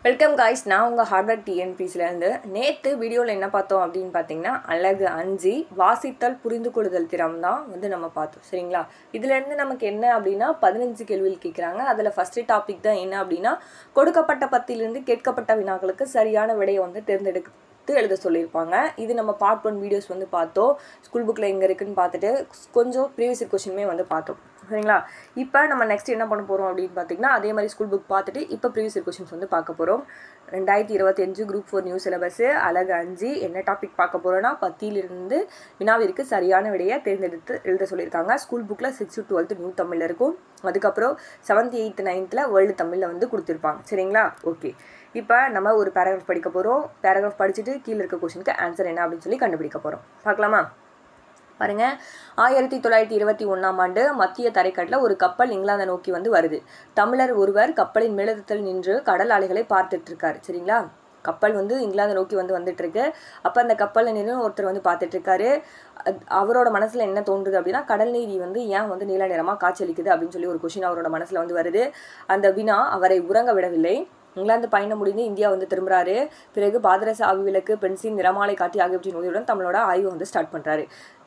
Welcome guys, நான் உங்கள் Harvard டிஎன்பிசிலேருந்து. நேற்று வீடியோவில் என்ன பார்த்தோம் அப்படின்னு பார்த்தீங்கன்னா, அழகு 5 வாசித்தல் புரிந்து கொள்ளுதல் திறம் தான் நம்ம பார்த்தோம். சரிங்களா? இதுலேருந்து நமக்கு என்ன அப்படின்னா 15 கேள்விகள் கேட்குறாங்க. அதில் ஃபஸ்ட்டு டாபிக் தான் என்ன அப்படின்னா, கொடுக்கப்பட்ட பத்தியிலிருந்து கேட்கப்பட்ட வினாக்களுக்கு சரியான விடையை தேர்ந்தெடுத்து எழுத சொல்லியிருப்பாங்க. இது நம்ம பார்ட் 1 வீடியோஸ் பார்த்தோம். ஸ்கூல் புக்கில் எங்கே இருக்குதுன்னு பார்த்துட்டு கொஞ்சம் ப்ரீவியஸ் கொஷினுமே பார்த்தோம். சரிங்களா? இப்போ நம்ம நெக்ஸ்ட் என்ன பண்ண போகிறோம் அப்படின்னு பார்த்தீங்கன்னா, அதே மாதிரி ஸ்கூல் புக் பார்த்துட்டு இப்போ ப்ரீவியஸ் கொஷின்ஸ் பார்க்க போகிறோம். 2025 குரூப் 4 நியூ சிலபஸ் அழகு 5 என்ன டாபிக் பார்க்க போகிறோன்னா, பத்தியிலிருந்து வினாவிற்கு சரியான விடையை தேர்ந்தெடுத்து எழுத சொல்லியிருக்காங்க. ஸ்கூல் புக்கில் 6th to 12th நியூ தமிழில் இருக்கும். அதுக்கப்புறம் 7th 8th 9th வேர்ல்டு தமிழில் கொடுத்துருப்பாங்க. சரிங்களா? ஓகே, இப்போ நம்ம ஒரு பேராகிராஃப் படிக்க போகிறோம். பேராகிராஃப் படிச்சுட்டு கீழே இருக்க கொஷினுக்கு ஆன்சர் என்ன அப்படின்னு சொல்லி கண்டுபிடிக்க போகிறோம். பார்க்கலாமா? பாருங்க, 1921ஆம் ஆண்டு மத்திய தரைக்கடலில் ஒரு கப்பல் இங்கிலாந்தை நோக்கி வருது. தமிழர் ஒருவர் கப்பலின் மேலத்தில் நின்று கடல் அலைகளை பார்த்துட்டு இருக்காரு. சரிங்களா? கப்பல் இங்கிலாந்தை நோக்கி வந்துட்டு இருக்கு. அப்போ அந்த கப்பலில் நின்று ஒருத்தர் பார்த்துட்டு இருக்காரு. அவரோட மனசில் என்ன தோன்றுது அப்படின்னா, கடல் நீர் ஏன் நீல நிறமாக காட்சியளிக்குது அப்படின்னு சொல்லி ஒரு கொஷின் அவரோட மனசில் வருது. அந்த வினா அவரை உறங்க விடவில்லை. இங்கிலாந்து பயணம் முடிந்து இந்தியா திரும்புறாரு. பிறகு பாதரச ஆவி விளக்கு, பென்சின், நிறமாலை காட்டி ஆகியவற்றின் உதவியுடன் தமிழோட ஆய்வு ஸ்டார்ட் பண்ணுறாரு.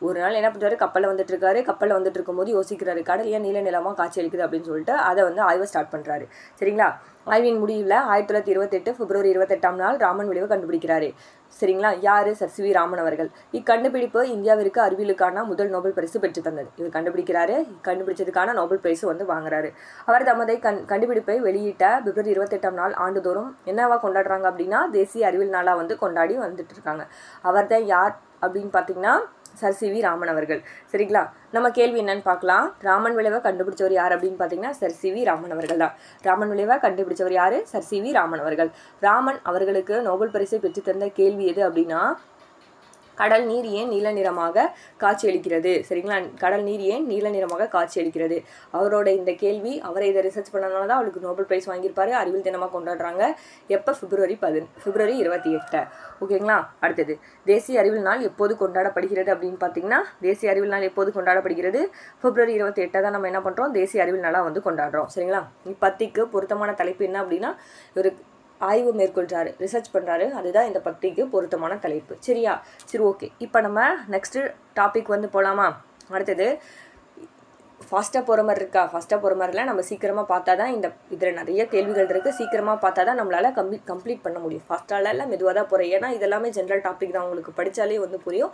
ஒரு நாள் என்ன பண்ணுறாரு, கப்பலில் இருக்காரு. கப்பலில் இருக்கும்போது யோசிக்கிறாரு, கடல் ஏன் நீல நிலமாக காட்சி அளிக்குது அப்படின்னு சொல்லிட்டு அதை ஆய்வை ஸ்டார்ட் பண்ணுறாரு. சரிங்களா? ஆய்வின் முடிவில் 1928 பிப்ரவரி 28ஆம் நாள் ராமன் விளைவை கண்டுபிடிக்கிறாரு. சரிங்களா? யார்? சர் சி வி ராமன் அவர்கள். இக்கண்டுபிடிப்பு இந்தியாவிற்கு அறிவியலுக்கான முதல் நோபல் பரிசு பெற்று தந்தது. இவர் கண்டுபிடிக்கிறாரு. கண்டுபிடிச்சதுக்கான நோபல் பரிசு வாங்குறாரு. அவர் தமதை கண்டுபிடிப்பை வெளியிட்ட பிப்ரவரி 28ஆம் நாள் ஆண்டுதோறும் என்னவா கொண்டாடுறாங்க அப்படின்னா, தேசிய அறிவியல் நாளாக கொண்டாடி வந்துட்டு இருக்காங்க. அவர் தான் யார் அப்படின்னு பார்த்தீங்கன்னா, சர் சி வி ராமன் அவர்கள். சரிங்களா? நம்ம கேள்வி என்னன்னு பார்க்கலாம். ராமன் விளைவை கண்டுபிடிச்சவர் யார் அப்படின்னு பார்த்தீங்கன்னா, சர் சி வி ராமன் அவர்கள் தான். ராமன் விளைவை கண்டுபிடிச்சவர் யார்? சர் சி வி ராமன் அவர்கள். ராமன் அவர்களுக்கு நோபல் பரிசை பெற்று தந்த கேள்வி எது அப்படின்னா, கடல் நீர் ஏன் நீல நிறமாக காட்சியளிக்கிறது? சரிங்களா? கடல் நீர் ஏன் நீல நிறமாக காட்சியளிக்கிறது? அவரோட இந்த கேள்வி, அவரை இதை ரிசர்ச் பண்ணனால தான் அவருக்கு நோபல் பிரைஸ் வாங்கியிருப்பாரு. அறிவியல் தினமாக கொண்டாடுறாங்க. எப்போ? பிப்ரவரி 28. ஓகேங்களா? அடுத்தது, தேசிய அறிவியல் நாள் எப்போது கொண்டாடப்படுகிறது அப்படின்னு பார்த்தீங்கன்னா, தேசிய அறிவியல் நாள் எப்போது கொண்டாடப்படுகிறது? பிப்ரவரி 28 தான் நம்ம என்ன பண்ணுறோம், தேசிய அறிவியல் நாளாக கொண்டாடுறோம். சரிங்களா? இப்பத்திக்கு பொருத்தமான தலைப்பு என்ன அப்படின்னா, ஒரு ஆய்வு மேற்கொள்கிறாரு, ரிசர்ச் பண்ணுறாரு. அதுதான் இந்த பத்திக்கு பொருத்தமான தலைப்பு. சரியா? சரி, ஓகே. இப்போ நம்ம நெக்ஸ்ட்டு டாபிக் போகலாமா? அடுத்தது, ஃபாஸ்ட்டாக போகிற மாதிரி இருக்கா? ஃபாஸ்ட்டாக போகிற மாதிரிலாம் நம்ம சீக்கிரமாக பார்த்தா தான் இதில் நிறைய கேள்விகள் இருக்குது. சீக்கிரமாக பார்த்தா தான் நம்மளால் கம்ப்ளீட் பண்ண முடியும். ஃபாஸ்ட்டாலாம் மெதுவாக தான் போகிறேன். ஏன்னா இதெல்லாமே ஜென்ரல் டாபிக் தான், உங்களுக்கு படித்தாலே புரியும்.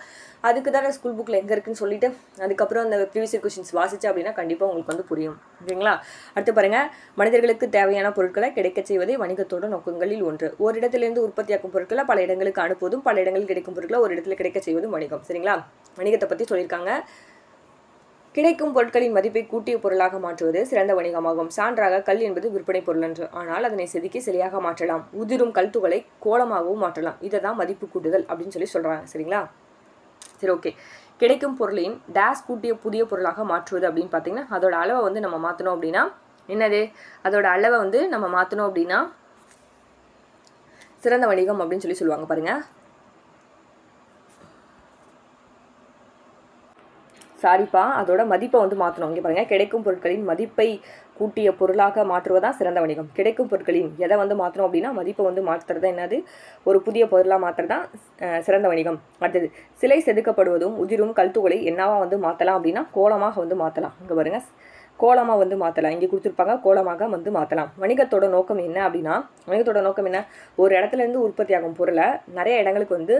அதுக்கு தான் ஸ்கூல் புக்கில் எங்கே இருக்குன்னு சொல்லிவிட்டு அதுக்கப்புறம் அந்த ப்ரீவியஸ் கொஷின்ஸ் வாசிச்சா அப்படின்னா கண்டிப்பாக உங்களுக்கு புரியும். ஓகேங்களா? அடுத்து பாருங்கள், மனிதர்களுக்கு தேவையான பொருட்களை கிடைக்கச் செய்வதே வணிகத்தோட நோக்கங்களில் ஒன்று. ஒரு இடத்திலிருந்து உற்பத்தியாக்கும் பொருட்களை பல இடங்களுக்கு அனுப்புவதும், பல இடங்களில் கிடைக்கும் பொருட்களை ஒரு இடத்துல கிடைக்க செய்வதும் வணிகம். சரிங்களா? வணிகத்தை பற்றி சொல்லியிருக்காங்க. கிடைக்கும் பொருட்களின் மதிப்பை கூட்டிய பொருளாக மாற்றுவது சிறந்த வணிகமாகும். சான்றாக, கல் என்பது விற்பனை பொருள் என்று, ஆனால் அதனை செதுக்கி சிலையாக மாற்றலாம். உதிரும் கல்துகளை கோலமாகவும் மாற்றலாம். இதை தான் மதிப்பு கூட்டுதல் அப்படின்னு சொல்லி சொல்கிறாங்க. சரிங்களா? சரி, ஓகே. கிடைக்கும் பொருளையும் டேஸ் கூட்டிய புதிய பொருளாக மாற்றுவது அப்படின்னு பார்த்தீங்கன்னா, அதோட அளவை நம்ம மாற்றணும் அப்படின்னா என்னது? அதோட அளவை நம்ம மாற்றணும் அப்படின்னா சிறந்த வணிகம் அப்படின்னு சொல்லி சொல்லுவாங்க. பாருங்கள், சாரிப்பா, அதோட மதிப்பை மாற்றணும். இங்கே பாருங்கள், கிடைக்கும் பொருட்களின் மதிப்பை கூட்டிய பொருளாக மாற்றுவதான் சிறந்த வணிகம். கிடைக்கும் பொருட்களின் எதை மாற்றணும் அப்படின்னா, மதிப்பை மாற்றுறது என்னது? ஒரு புதிய பொருளாக மாற்றுறதான் சிறந்த வணிகம். அடுத்தது, சிலை செதுக்கப்படுவதும் உதிரும் கல்துகளை என்னவா மாற்றலாம் அப்படின்னா, கோலமாக மாற்றலாம். இங்கே பாருங்கள், கோலமாக மாற்றலாம். இங்கே கொடுத்துருப்பாங்க, கோலமாக மாற்றலாம். வணிகத்தோட நோக்கம் என்ன அப்படின்னா, வணிகத்தோட நோக்கம் என்ன? ஒரு இடத்துலேருந்து உற்பத்தி ஆகும் பொருளை நிறைய இடங்களுக்கு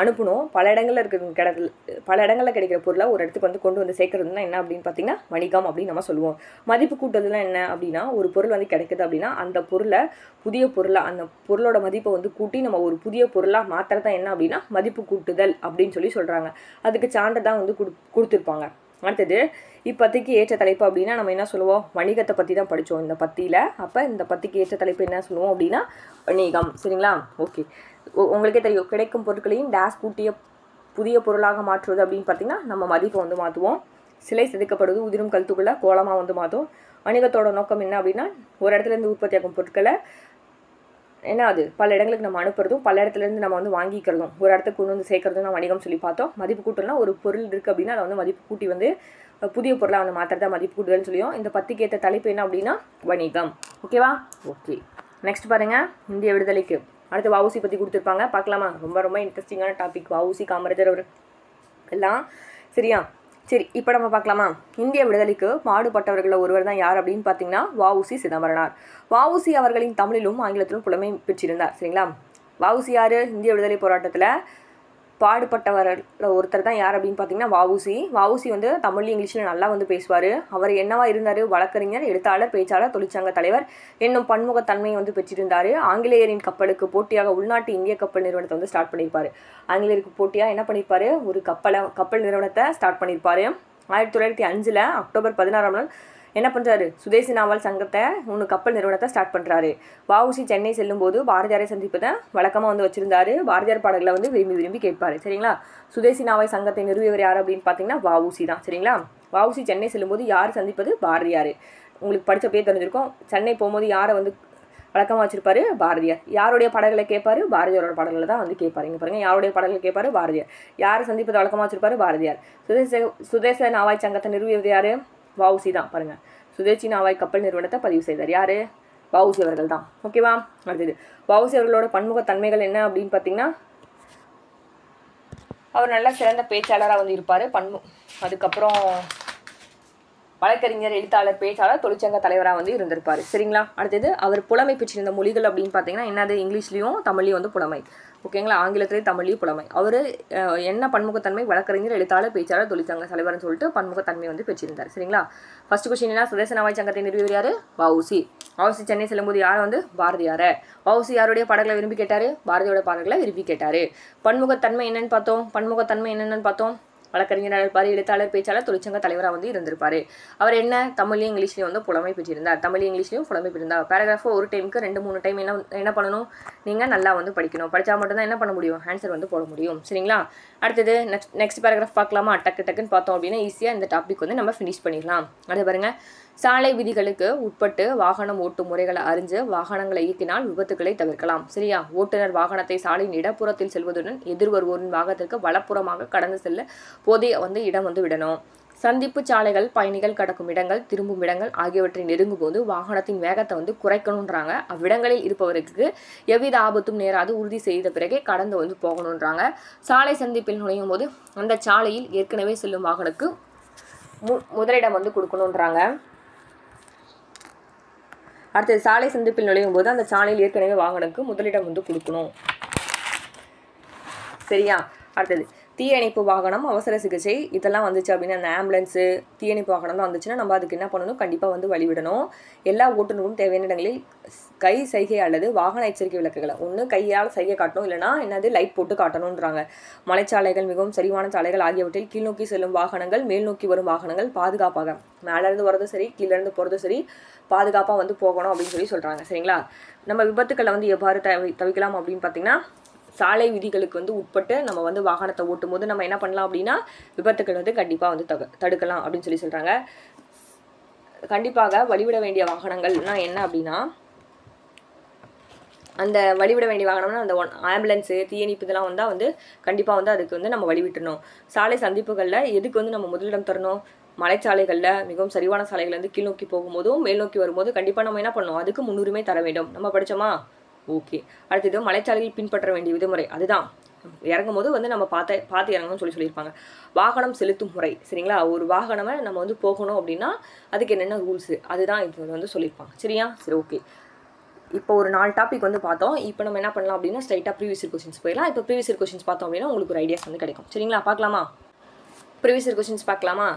அனுப்பணும். பல இடங்களில் கிடைக்கிற பொருளை ஒரு இடத்துக்கு கொண்டு சேர்க்கறதுனா என்ன அப்படின்னு பார்த்தீங்கன்னா, வணிகம் அப்படின்னு நம்ம சொல்லுவோம். மதிப்பு கூட்டுறதுலாம் என்ன அப்படின்னா, ஒரு பொருள் கிடைக்குது அப்படின்னா அந்த பொருளை புதிய பொருளாக, அந்த பொருளோட மதிப்பை கூட்டி நம்ம ஒரு புதிய பொருளாக மாற்றுறதா என்ன அப்படின்னா மதிப்பு கூட்டுதல் அப்படின்னு சொல்லி சொல்கிறாங்க. அதுக்கு சான்று தான் கொடுத்துருப்பாங்க. அடுத்தது, இப்பத்திக்கு ஏற்ற தலைப்பு அப்படின்னா நம்ம என்ன சொல்லுவோம்? வணிகத்தை பற்றி தான் படித்தோம் இந்த பத்தியில். அப்போ இந்த பத்திக்கு ஏற்ற தலைப்பு என்ன சொல்லுவோம் அப்படின்னா, வணிகம். சரிங்களா? ஓகே. உங்களுக்கே தெரியும், கிடைக்கும் பொருட்களையும் டேஸ் கூட்டிய புதிய பொருளாக மாற்றுவது அப்படின்னு பார்த்திங்கன்னா, நம்ம மதிப்பை மாற்றுவோம். சிலை செதுக்கப்படுவது உதிரும் கல்துக்குள்ள கோலமாக மாற்றுவோம். வணிகத்தோட நோக்கம் என்ன அப்படின்னா, ஒரு இடத்துலேருந்து உற்பத்தியாகும் பொருட்களை என்ன அது பல இடங்களுக்கு நம்ம அனுப்புறதும், பல இடத்துலேருந்து நம்ம வாங்கிக்கிறதும், ஒரு இடத்துக்கு கொண்டு சேர்க்கறதும் நான் வணிகம் சொல்லி பார்த்தோம். மதிப்பு கூட்டல்னா, ஒரு பொருள் இருக்குது அப்படின்னா அதை மதிப்பு கூட்டி புதிய பொருளாக மாற்றுறதா மதிப்பு கூட்டுதல்னு சொல்லியும். இந்த பத்திக்கு ஏற்ற தலைப்பு என்ன அப்படின்னா வணிகம். ஓகேவா? ஓகே. நெக்ஸ்ட் பாருங்கள், இந்திய விடுதலைக்கு அடுத்து வஉசி பற்றி கொடுத்துருப்பாங்க, பார்க்கலாமா? ரொம்ப ரொம்ப இன்ட்ரெஸ்டிங்கான டாபிக் வஉசி, காமராஜர் அவர் எல்லாம். சரியா? சரி, இப்போ நம்ம பார்க்கலாமா? இந்திய விடுதலைக்கு பாடுபட்டவர்களில் ஒருவர் தான் யார் அப்படின்னு பார்த்தீங்கன்னா வஉசி சிதம்பரனார். வஉசி அவர்களின் தமிழிலும் ஆங்கிலத்திலும் புலமை பெற்றிருந்தார். சரிங்களா? வஉசி யார்? இந்திய விடுதலை போராட்டத்தில் பாடுபட்டவரில் ஒருத்தர் தான் யார் அப்படின்னு பார்த்தீங்கன்னா வஉசி. வஉசி வந்து தமிழ் இங்கிலீஷில் நல்லா வந்து பேசுவார். அவர் என்னவா இருந்தார்? வழக்கறிஞர், எழுத்தாளர், பேச்சாளர், தொழிற்சங்க தலைவர் என்னும் பன்முகத்தன்மையை வந்து பெற்றிருந்தார். ஆங்கிலேயரின் கப்பலுக்கு போட்டியாக உள்நாட்டு இந்திய கப்பல் நிறுவனத்தை வந்து ஸ்டார்ட் பண்ணியிருப்பார். ஆங்கிலேயருக்கு போட்டியாக என்ன பண்ணியிருப்பார்? ஒரு கப்பல் நிறுவனத்தை ஸ்டார்ட் பண்ணியிருப்பார். 1905 அக்டோபர் 16 என்ன பண்ணுறாரு? சுதேசி நாவல் சங்கத்தை 3 கப்பல் நிறுவனத்தை ஸ்டார்ட் பண்ணுறாரு. வஉசி சென்னை செல்லும்போது பாரதியாரை சந்திப்பதை வழக்கமாக வந்து வச்சுருந்தாரு. பாரதியார் பாடல்களை வந்து விரும்பி விரும்பி கேட்பார். சரிங்களா? சுதேசி நாவல் சங்கத்தை நிறுவியவர் யார் அப்படின்னு பார்த்தீங்கன்னா வஉசி தான். சரிங்களா? வஉசி சென்னை செல்லும்போது யார் சந்திப்பது? பாரதியார். உங்களுக்கு படித்தப்பே தெரிஞ்சிருக்கும். சென்னை போகும்போது யாரை வந்து வழக்கமாக வச்சிருப்பாரு? பாரதியார். யாருடைய பாடல்களை கேட்பாரு? பாரதியாரோட பாடல்களை தான் வந்து கேட்பாரு. இங்கே பாருங்கள், யாருடைய பாடல்களை கேட்பாரு? பாரதியார். யாரை சந்திப்பதை வழக்கமாக வச்சிருப்பாரு? பாரதியார். சுதேச நாவாய் சங்கத்தை நிறுவியது யார்? வஉசி தான். பாருங்கள், சுதேசி நாவாய் கப்பல் நிறுவனத்தை பதிவு செய்தார். யார்? வஉசி அவர்கள் தான். ஓகேவா? அடுத்தது வஉசி அவர்களோட பன்முகத்தன்மைகள் என்ன அப்படின்னு பார்த்தீங்கன்னா, அவர் நல்ல சிறந்த பேச்சாளராக வந்து இருப்பார். அதுக்கப்புறம் வழக்கறிஞர், எழுத்தாளர், பேச்சாளர், தொழிற்சங்க தலைவராக வந்து இருந்திருப்பார். சரிங்களா? அடுத்தது அவர் புலமை பெற்றிருந்த மொழிகள் அப்படின்னு பார்த்தீங்கன்னா என்னது? இங்கிலீஷ்லேயும் தமிழ்லையும் வந்து புலமை. ஓகேங்களா? ஆங்கிலத்திலேயும் தமிழ்லையும் புலமை. அவர் என்ன பன்முகத்தன்மை? வழக்கறிஞர், எழுத்தாளர், பேச்சாளர், தொழிற்சங்க தலைவர்னு சொல்லிட்டு பன்முகத்தன்மை வந்து பெற்றிருந்தார். சரிங்களா? ஃபர்ஸ்ட் கொஸ்டின் என்ன? சுதேச நாவாய் சங்கத்தை நிறுவியவர் யார்? வஉசி. வஉசி சென்னை செல்லும்போது யார் வந்து? பாரதியார். வஉசி யாருடைய பாடல்களை விரும்பி கேட்டார்? பாரதியோட பாடல்களை விரும்பி கேட்டார். பன்முகத்தன்மை என்னன்னு பார்த்தோம். வழக்கறிஞராக இருப்பார், எழுத்தாளர், பேச்சாளர், தொழிற்சங்க தலைவராக வந்து இருந்திருப்பார். அவர் என்ன? தமிழ்லையும் இங்கிலீஷ்லையும் வந்து புலமை பெற்றிருந்தார். தமிழ் இங்கிலீஷ்லையும் புலமை பெற்றிருந்தார். பேராகிராஃபை ஒரு டைமுக்கு 2-3 டைம் என்ன பண்ணணும்? நீங்கள் நல்லா வந்து படிக்கணும். படித்தா மட்டும்தான் என்ன பண்ண முடியும்? ஆன்சர் வந்து போட முடியும். சரிங்களா? அடுத்தது நெக்ஸ்ட் பேராகிராஃப் பார்க்கலாமா? டக்குன்னு பார்த்தோம் அப்படின்னா ஈஸியாக இந்த டாபிக் வந்து நம்ம ஃபினிஷ் பண்ணிடலாம். அடுத்து பாருங்கள், சாலை விதிகளுக்கு உட்பட்டு வாகனம் ஓட்டும் முறைகளை அறிஞ்சு வாகனங்களை இயக்கினால் விபத்துக்களை தவிர்க்கலாம். சரியா? ஓட்டுநர் வாகனத்தை சாலையின் இடப்புறத்தில் செல்வதுடன் எதிர் வருவோரின் வாகனத்திற்கு வலப்புறமாக கடந்து செல்ல போதே வந்து இடம் வந்து விடணும். சந்திப்பு சாலைகள், பயணிகள் கடக்கும் இடங்கள், திரும்பும் இடங்கள் ஆகியவற்றை நெருங்கும் போது வாகனத்தின் வேகத்தை வந்து குறைக்கணுன்றாங்க. அவ்விடங்களில் இருப்பவருக்கு எவ்வித ஆபத்தும் நேராது உறுதி செய்த பிறகே கடந்து வந்து போகணுன்றாங்க. சாலை சந்திப்பில் நுழையும் போது அந்த சாலையில் ஏற்கனவே செல்லும் வாகனுக்கு முதலிடம் வந்து கொடுக்கணுன்றாங்க. அடுத்தது சாலை சந்திப்பில் நுழையும் போது அந்த சாலையில் ஏற்கனவே வாகனுக்கு முதலிடம் வந்து கொடுக்கணும். சரியா? அடுத்தது தீயணைப்பு வாகனம், அவசர சிகிச்சை இதெல்லாம் வந்துச்சு அப்படின்னா, அந்த ஆம்புலன்ஸு, தீயணைப்பு வாகனம்லாம் வந்துச்சுன்னா நம்ம அதுக்கு என்ன பண்ணணும்? கண்டிப்பாக வந்து வழிவிடணும். எல்லா ஓட்டுநரும் தேவையான இடங்களில் கை சைகை அல்லது வாகன எச்சரிக்கை விளக்குகளை ஒன்று கையால் சைகை காட்டணும், இல்லைனா என்னது லைட் போட்டு காட்டணுன்றாங்க. மலைச்சாலைகள், மிகவும் சரிவான சாலைகள் ஆகியவற்றில் கீழ்நோக்கி செல்லும் வாகனங்கள், மேல் நோக்கி வரும் வாகனங்கள் பாதுகாப்பாக மேலேருந்து வரதும் சரி கீழேருந்து போகிறதும் சரி பாதுகாப்பாக வந்து போகணும் அப்படின்னு சொல்கிறாங்க. சரிங்களா? நம்ம விபத்துக்களை வந்து எவ்வாறு தவிர்க்கலாம் அப்படின்னு பார்த்தீங்கன்னா, சாலை விதிகளுக்கு வந்து உட்பட்டு நம்ம வந்து வாகனத்தை ஓட்டும் போது நம்ம என்ன பண்ணலாம் அப்படின்னா விபத்துக்கள் வந்து கண்டிப்பாக வந்து தடுக்கலாம் அப்படின்னு சொல்கிறாங்க. கண்டிப்பாக வழிவிட வேண்டிய வாகனங்கள்னா என்ன அப்படின்னா, அந்த வழிவிட வேண்டிய வாகனம்னா அந்த ஆம்புலன்ஸு, தீயணைப்பு இதெல்லாம் வந்தால் வந்து கண்டிப்பாக வந்து அதுக்கு வந்து நம்ம வழிவிட்டணும். சாலை சந்திப்புகளில் எதுக்கு வந்து நம்ம முதலிடம் தரணும்? மலைச்சாலைகளில், மிகவும் சரிவான சாலைகள் வந்து கீழ் நோக்கி போகும்போதும் மேல் நோக்கி வரும்போது கண்டிப்பாக நம்ம என்ன பண்ணணும்? அதுக்கு முன்னுரிமை தர வேண்டும். நம்ம படித்தோமா? ஓகே. அடுத்தது மலைச்சாலையில் பின்பற்ற வேண்டிய விதிமுறை. அதுதான் இறங்கும் போது வந்து நம்ம பார்த்து இறங்கணும்னு சொல்லியிருப்பாங்க. வாகனம் செலுத்தும் முறை. சரிங்களா? ஒரு வாகனமே நம்ம வந்து போகணும் அப்படின்னா அதுக்கு என்னென்ன ரூல்ஸு அதுதான் இது வந்து சொல்லியிருப்பாங்க. சரியா? சரி, ஓகே. இப்போ ஒரு 4 டாபிக் வந்து பார்த்தோம். இப்போ நம்ம என்ன பண்ணலாம் அப்படின்னா ஸ்ட்ரைட்டாக ப்ரீவியஸ் இயர் கொஸ்டின்ஸ் போயிடலாம். இப்போ ப்ரீவியஸ் இயர் கொஸ்டின்ஸ் பார்த்தோம் அப்படின்னா உங்களுக்கு ஒரு ஐடியாஸ் வந்து கிடைக்கும். சரிங்களா? பார்க்கலாமா? ப்ரீவியஸ் இயர் கொஸ்டின்ஸ் பார்க்கலாமா?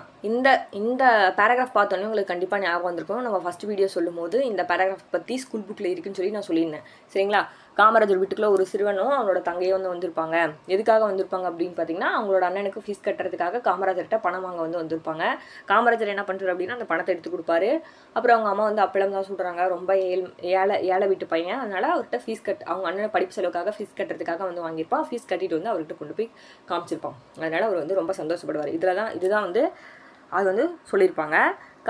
இந்த பேராகிராஃப் பார்த்தோன்னே உங்களுக்கு கண்டிப்பாக ஞாபகம் வந்திருக்கும். நம்ம ஃபஸ்ட் வீடியோ சொல்லும் போது இந்த பேராகிராஃப் பற்றி ஸ்கூல் புக்கில் இருக்குன்னு சொல்லி நான் சொல்லியிருந்தேன். சரிங்களா? காமராஜர் வீட்டுக்குள்ளே ஒரு சிறுவனும் அவனோட தங்கையும் வந்து வந்திருப்பாங்க. எதுக்காக வந்திருப்பாங்க அப்படின்னு பார்த்தீங்கன்னா, அவங்களோட அண்ணனுக்கு ஃபீஸ் கட்டுறதுக்காக காமராஜர்கிட்ட பணம் வாங்க வந்து வந்திருப்பாங்க. காமராஜர் என்ன பண்ணுறாரு அப்படின்னா அந்த பணத்தை எடுத்து கொடுப்பாரு. அப்புறம் அவங்க அம்மா வந்து அப்பளம் தான் சொல்கிறாங்க, ரொம்ப ஏழை வீட்டு பையன், அதனால் அவர்கிட்ட அவங்க அண்ணனை படிப்பு செலவுக்காக ஃபீஸ் கட்டுறதுக்காக வந்து வாங்கியிருப்பான். ஃபீஸ் கட்டிட்டு வந்து அவர்கிட்ட கொண்டு போய் காமிச்சிருப்பான். அதனால் அவர் வந்து ரொம்ப சந்தோஷப்படுவார். இதுதான் வந்து அது வந்து சொல்லியிருப்பாங்க.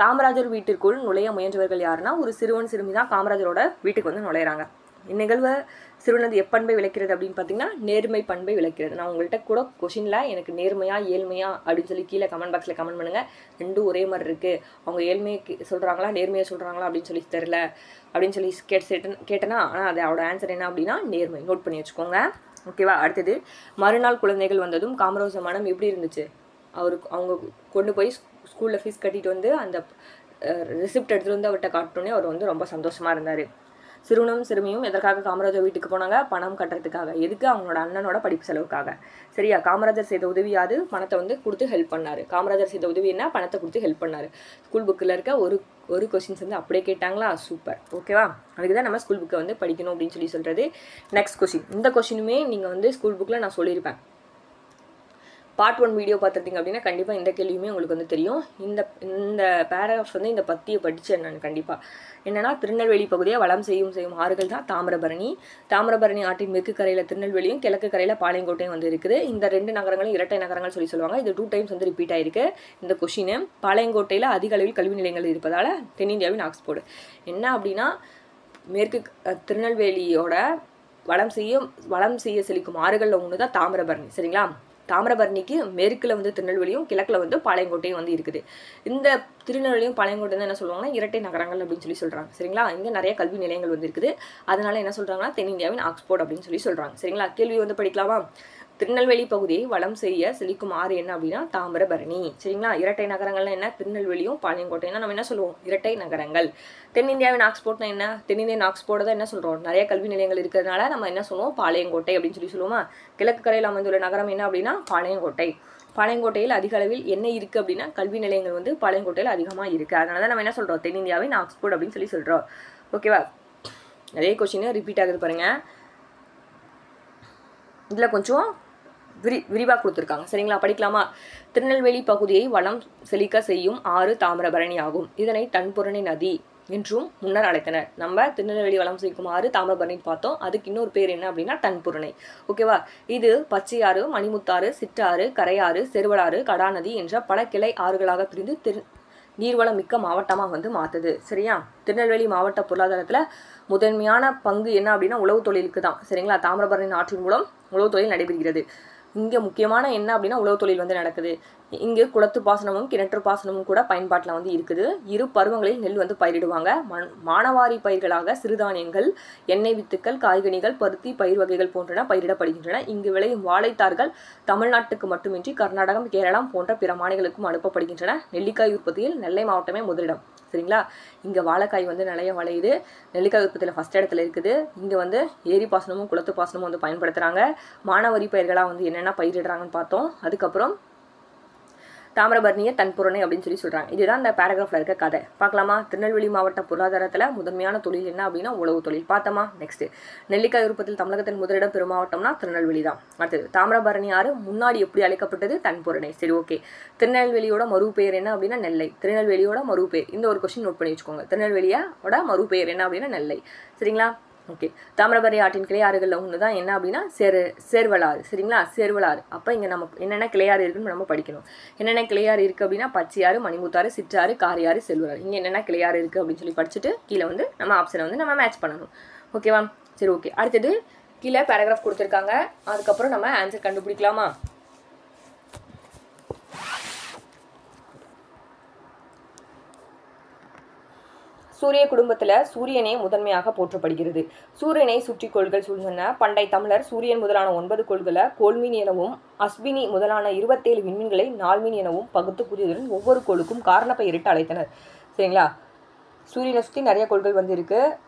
காமராஜர் வீட்டிற்குள் நுழைய முயன்றவர்கள் யாருன்னா ஒரு சிறுவன் சிறுமி தான் காமராஜரோட வீட்டுக்கு வந்து நுழையிறாங்க. இந்நிகழ்வை சிறுவனது எப்பண்பை விளக்கிறது அப்படின்னு பார்த்தீங்கன்னா நேர்மை பண்பை விளக்கிறது. நான் உங்கள்கிட்ட கூட கொஷினில் எனக்கு நேர்மையா ஏழ்மையா அப்படின்னு சொல்லி கீழே கமெண்ட் பாக்ஸில் கமெண்ட் பண்ணுங்கள். ரெண்டும் ஒரே மாதிரி இருக்குது, அவங்க ஏழ்மையை சொல்கிறாங்களா நேர்மையை சொல்கிறாங்களா அப்படின்னு சொல்லி தெரில அப்படின்னு சொல்லி கேட்டேன்னா, ஆனால் அதோட ஆன்சர் என்ன அப்படின்னா நேர்மை. நோட் பண்ணி வச்சுக்கோங்க. ஓகேவா? அடுத்தது, மறுநாள் குழந்தைகள் வந்ததும் காமராஜர் மனம் எப்படி இருந்துச்சு? அவங்க கொண்டு போய் ஸ்கூலில் ஃபீஸ் கட்டிட்டு வந்து அந்த ரிசிப்ட் எடுத்துகிட்டு வந்து அவர்கிட்ட காட்டினோன்னே அவர் வந்து ரொம்ப சந்தோஷமாக இருந்தார். சிறுவனும் சிறுமியும் எதற்காக காமராஜர் வீட்டுக்கு போனாங்க? பணம் கட்டுறதுக்காக. எதுக்கு? அவங்களோட அண்ணனோட படிப்பு செலவுக்காக. சரியா? காமராஜர் செய்த உதவியாவது பணத்தை வந்து கொடுத்து ஹெல்ப் பண்ணார். காமராஜர் செய்த உதவி என்ன? பணத்தை கொடுத்து ஹெல்ப் பண்ணார். ஸ்கூல் புக்கில் இருக்க ஒரு கொஸ்டின்ஸ் வந்து அப்படியே கேட்டாங்களா? சூப்பர். ஓகேவா? அதுக்கு தான் நம்ம ஸ்கூல் புக்கை வந்து படிக்கணும் அப்படின்னு சொல்கிறது. Next question. இந்த கொஸ்டினுமே நீங்கள் வந்து ஸ்கூல் புக்கில் நான் சொல்லியிருப்பேன். பார்ட் 1 வீடியோ பார்த்துருந்தீங்க அப்படின்னா கண்டிப்பாக இந்த கேள்வியுமே உங்களுக்கு வந்து தெரியும். இந்த பேராகிராஃப் வந்து இந்த பத்தியை படித்தேன் நான் கண்டிப்பாக. என்னென்னா, திருநெல்வேலி பகுதியை வளம் செய்யும் ஆறுகள் தான் தாமிரபரணி. தாமிரபரணி ஆற்றின் மேற்கு கரையில் திருநெல்வேலியும் கிழக்கு கரையில் பாளையங்கோட்டையும் வந்து இருக்குது. இந்த 2 நகரங்களும் இரட்டை நகரங்கள் சொல்லுவாங்க. இது 2 டைம்ஸ் வந்து ரிப்பீட் ஆயிருக்கு இந்த கொஷினு. பாளையங்கோட்டையில் அதிக அளவில் கல்வி நிலையங்கள் இருப்பதால் தென்னிந்தியாவின் ஆக்ஸ்போர்டு. என்ன அப்படின்னா, மேற்கு திருநெல்வேலியோட வளம் செய்ய செழிக்கும் ஆறுகளில் ஒன்று தான் தாமிரபரணி. சரிங்களா? தாமிரபரணிக்கு மேற்கில் வந்து திருநெல்வேலியும் கிழக்கில் வந்து பாளையங்கோட்டையும் வந்து இருக்குது. இந்த திருநெல்வேலியும் பாளையங்கோட்டை என்ன சொல்லுவாங்கன்னா இரட்டை நகரங்கள் அப்படின்னு சொல்கிறாங்க. சரிங்களா? இங்கே நிறைய கல்வி நிலையங்கள் வந்து இருக்குது. அதனால என்ன சொல்கிறாங்கன்னா தென்னிந்தியாவின் ஆக்ஸ்போர்ட் அப்படின்னு சொல்கிறாங்க. சரிங்களா? கேள்வி வந்து படிக்கலாமா? திருநெல்வேலி பகுதியை வளம் செய்ய செழிக்கும் ஆறு என்ன அப்படின்னா தாமிரபரணி. சரிங்களா? இரட்டை நகரங்கள்னா என்ன? திருநெல்வேலியும் பாளையங்கோட்டையும் நம்ம என்ன சொல்லுவோம்? இரட்டை நகரங்கள். தென்னிந்தியாவின் ஆக்ஸ்போர்ட்னா என்ன? தென்னிந்தியன் ஆக்ஸ்போர்ட் தான் என்ன சொல்கிறோம்? நிறைய கல்வி நிலையங்கள் இருக்கிறதுனால நம்ம என்ன சொல்லுவோம்? பாளையங்கோட்டை அப்படின்னு சொல்லுவோமா? கிழக்கு கரையில் அமைந்துள்ள நகரம் என்ன அப்படின்னா பாளையங்கோட்டை. பாளையங்கோட்டையில் அதிக அளவில் என்ன இருக்குது அப்படின்னா கல்வி நிலையங்கள் வந்து பாளையங்கோட்டையில் அதிகமாக இருக்குது. அதனால தான் நம்ம என்ன சொல்கிறோம்? தென்னிந்தியாவின் ஆக்ஸ்போர்ட் அப்படின்னு சொல்கிறோம். ஓகேவா? நிறைய கொஸ்டின் ரிப்பீட் ஆகுது பாருங்கள். இதில் கொஞ்சம் விரிவாக கொடுத்துருக்காங்க. சரிங்களா? படிக்கலாமா? திருநெல்வேலி பகுதியை வளம் செழிக்க செய்யும் ஆறு தாமிரபரணி ஆகும். இதனை தன்புரணி நதி என்றும் முன்னர் அழைத்தனர். நம்ம திருநெல்வேலி வளம் செய்யும் ஆறு தாமிரபரணி பார்த்தோம். அதுக்கு இன்னொரு பேர் என்ன அப்படின்னா தன்புரணை. ஓகேவா? இது பச்சையாறு, மணிமுத்தாறு, சிற்றாறு, கரையாறு, செருவலாறு, கடாநதி என்ற பல கிளை ஆறுகளாக பிரிந்து நீர்வளம் மிக்க மாவட்டமாக வந்து மாற்றுது. சரியா? திருநெல்வேலி மாவட்ட பொருளாதாரத்தில் முதன்மையான பங்கு என்ன அப்படின்னா உழவு தொழிலுக்கு தான். சரிங்களா? தாமிரபரணி ஆற்றின் மூலம் உழவு தொழில் நடைபெறுகிறது. இங்கே முக்கியமான என்ன அப்படின்னா உழவு தொழில் வந்து நடக்குது. இங்கு குளத்து பாசனமும் கிணற்று பாசனமும் கூட பயன்பாட்டில் வந்து இருக்குது. இரு பருவங்களில் நெல் வந்து பயிரிடுவாங்க. மானாவாரி பயிர்களாக சிறுதானியங்கள், எண்ணெய் வித்துக்கள், காய்கனிகள், பருத்தி, பயிர் வகைகள் போன்றன பயிரிடப்படுகின்றன. இங்கு விளையும் வாழைத்தார்கள் தமிழ்நாட்டுக்கு மட்டுமின்றி கர்நாடகம், கேரளம் போன்ற பிற மாநிலங்களுக்கும் அனுப்பப்படுகின்றன. நெல்லிக்காய் உற்பத்தியில் நெல்லை மாவட்டமே முதலிடம். சரிங்களா? இங்கே வாழைக்காய் வந்து நிறைய விளையுது. நெல்லிக்காய் உற்பத்தியில் ஃபஸ்ட் இடத்துல இருக்குது. இங்கே வந்து ஏரி பாசனமும் குளத்து பாசனமும் வந்து பயன்படுத்துகிறாங்க. மானாவாரி பயிர்களாக வந்து என்னென்ன பயிரிடுறாங்கன்னு பார்த்தோம். அதுக்கப்புறம் தாமிரபரணியை தன்புரணை அப்படின்னு சொல்கிறாங்க. இதுதான் இந்த பேராகிராஃபில் இருக்க கதை. பார்க்கலாமா? திருநெல்வேலி மாவட்ட பொருளாதாரத்தில் முதன்மையான தொழில் என்ன அப்படின்னா உழவு தொழில். பார்த்தோமா? நெக்ஸ்ட்டு, நெல்லிக்காய் உற்பத்தியில் தமிழகத்தின் முதலிடம் பெரும் மாவட்டம்னா திருநெல்வேலி தான். அடுத்தது, தாமிரபரணி ஆறு முன்னாடி எப்படி அழைக்கப்பட்டது? தன்புரணை. சரி, ஓகே. திருநெல்வேலியோட மறு பெயர் என்ன அப்படின்னா நெல்லை. திருநெல்வேலியோட மறு பெயர், இந்த ஒரு கொஸ்டின் நோட் பண்ணி வச்சுக்கோங்க. திருநெல்வேலியோட மறு பெயர் என்ன அப்படின்னா நெல்லை. சரிங்களா? ஓகே. தாமிரபரணி ஆற்றின் கிளையாறுகளில் ஒன்று தான் என்ன அப்படின்னா சேர்வலாறு. சரிங்களா? சேர்வலாறு. அப்போ இங்கே நம்ம என்னென்ன கிளையாறு இருக்குன்னு நம்ம படிக்கணும். என்னென்ன கிளையாறு இருக்குது அப்படின்னா பச்சையாறு, மணிமுத்தாறு, சிற்றாறு, காரையாறு, செல்வலாறு. இங்கே என்னென்ன கிளையாறு இருக்குது அப்படின்னு சொல்லி படிச்சுட்டு கீழே வந்து நம்ம ஆப்ஷனை வந்து நம்ம மேட்ச் பண்ணணும். ஓகேவா? சரி, ஓகே. அடுத்தது கீழே பேராகிராஃப் கொடுத்துருக்காங்க. அதுக்கப்புறம் நம்ம ஆன்சர் கண்டுபிடிக்கலாமா? சூரிய குடும்பத்தில் சூரியனே முதன்மையாக போற்றப்படுகிறது. சூரியனை சுற்றி கோள்கள் சொன்ன பண்டை தமிழர் சூரியன் முதலான 9 கோள்களை கோள்மீன் எனவும் அஸ்வினி முதலான 27 விண்மீன்களை நாள்மீன் எனவும் பகுத்து கூறியதுடன் ஒவ்வொரு கோளுக்கும் காரண பெயரிட்டு அழைத்தனர். சரிங்களா? சூரியனை சுற்றி நிறைய கோள்கள் வந்து இருக்குது.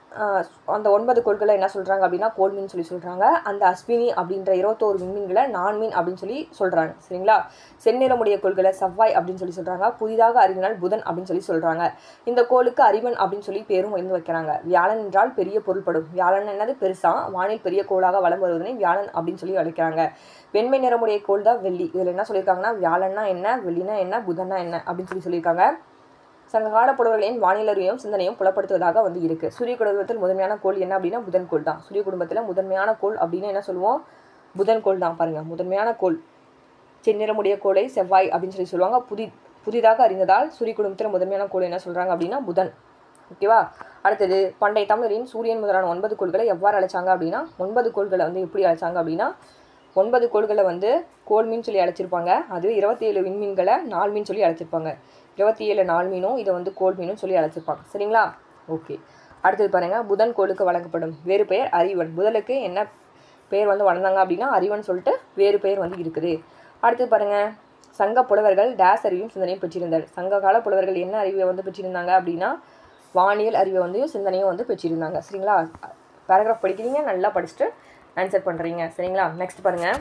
அந்த 9 கோள்களை என்ன சொல்கிறாங்க அப்படின்னா கோள்மீன் சொல்கிறாங்க. அந்த அஸ்வினி அப்படின்ற 21 விண்மீன்களை நான்மீன் அப்படின்னு சொல்கிறாங்க. சரிங்களா? செந்நிறமுடைய கோள்களை செவ்வாய் அப்படின்னு சொல்கிறாங்க. புதிதாக அறிவினால் புதன் அப்படின்னு சொல்கிறாங்க. இந்த கோளுக்கு அறிவன் அப்படின்னு பேரும் வந்து வைக்கிறாங்க. வியாழன் என்றால் பெரிய பொருள்படும். வியாழன் என்னது? பெருசா வானில் பெரிய கோளாக வலம் வருவதனை வியாழன் அப்படின்னு அழைக்கிறாங்க. வெண்மை நிறமுடைய கோள் தான் வெள்ளி. இதில் என்ன சொல்லியிருக்காங்கன்னா வியாழன்னா என்ன, வெள்ளினா என்ன, புதன்னா என்ன அப்படின்னு சொல்லியிருக்காங்க. சங்ககால புலவர்களின் வானிலறியும் சிந்தனையும் புலப்படுத்துவதாக வந்து இருக்குது. சூரிய குடும்பத்தில் முதன்மையான கோள் என்ன அப்படின்னா புதன் கோள் தான். சூரிய குடும்பத்தில் முதன்மையான கோள் அப்படின்னு என்ன சொல்லுவோம்? புதன் கோள் தான். பாருங்கள், முதன்மையான கோள். செந்நிறமுடைய கோளை செவ்வாய் அப்படின்னு சொல்லுவாங்க. புதிதாக அறிந்ததால் சூரிய குடும்பத்தில் முதன்மையான கோள் என்ன சொல்கிறாங்க அப்படின்னா புதன். ஓகேவா? அடுத்தது பண்டைய தமிழரின் சூரியன் முதலான 9 கோள்களை எவ்வாறு அழைச்சாங்க அப்படின்னா, 9 கோள்களை வந்து எப்படி அழைச்சாங்க அப்படின்னா, 9 கோள்களை வந்து கோள்மீன் சொல்லி அழைச்சிருப்பாங்க. அது 27 விண்மீன்களை நாள்மீன் சொல்லி அழைச்சிருப்பாங்க. 27 நாள்மீனும் இதை வந்து கோள்மீனும் சொல்லி அழைச்சிருப்பாங்க. சரிங்களா? ஓகே. அடுத்தது பாருங்கள், புதன் கோளுக்கு வழங்கப்படும் வேறு பெயர் அறிவன். புதனுக்கு என்ன பெயர் வந்து வளர்ந்தாங்க அப்படின்னா அறிவன் சொல்லிட்டு வேறு பெயர் வந்து இருக்குது. அடுத்தது பாருங்கள், சங்க புலவர்கள் டேஸ் அறிவும் சிந்தனையும் பெற்றிருந்தார். சங்க கால புலவர்கள் என்ன அறிவை வந்து பெற்றிருந்தாங்க அப்படின்னா வானியல் அறிவை வந்து சிந்தனையும் வந்து பெற்றிருந்தாங்க. சரிங்களா? பேராகிராஃப் படிக்கிறீங்க, நல்லா படிச்சுட்டு ஆன்சர் பண்ணுறீங்க. சரிங்களா? நெக்ஸ்ட் பாருங்கள்,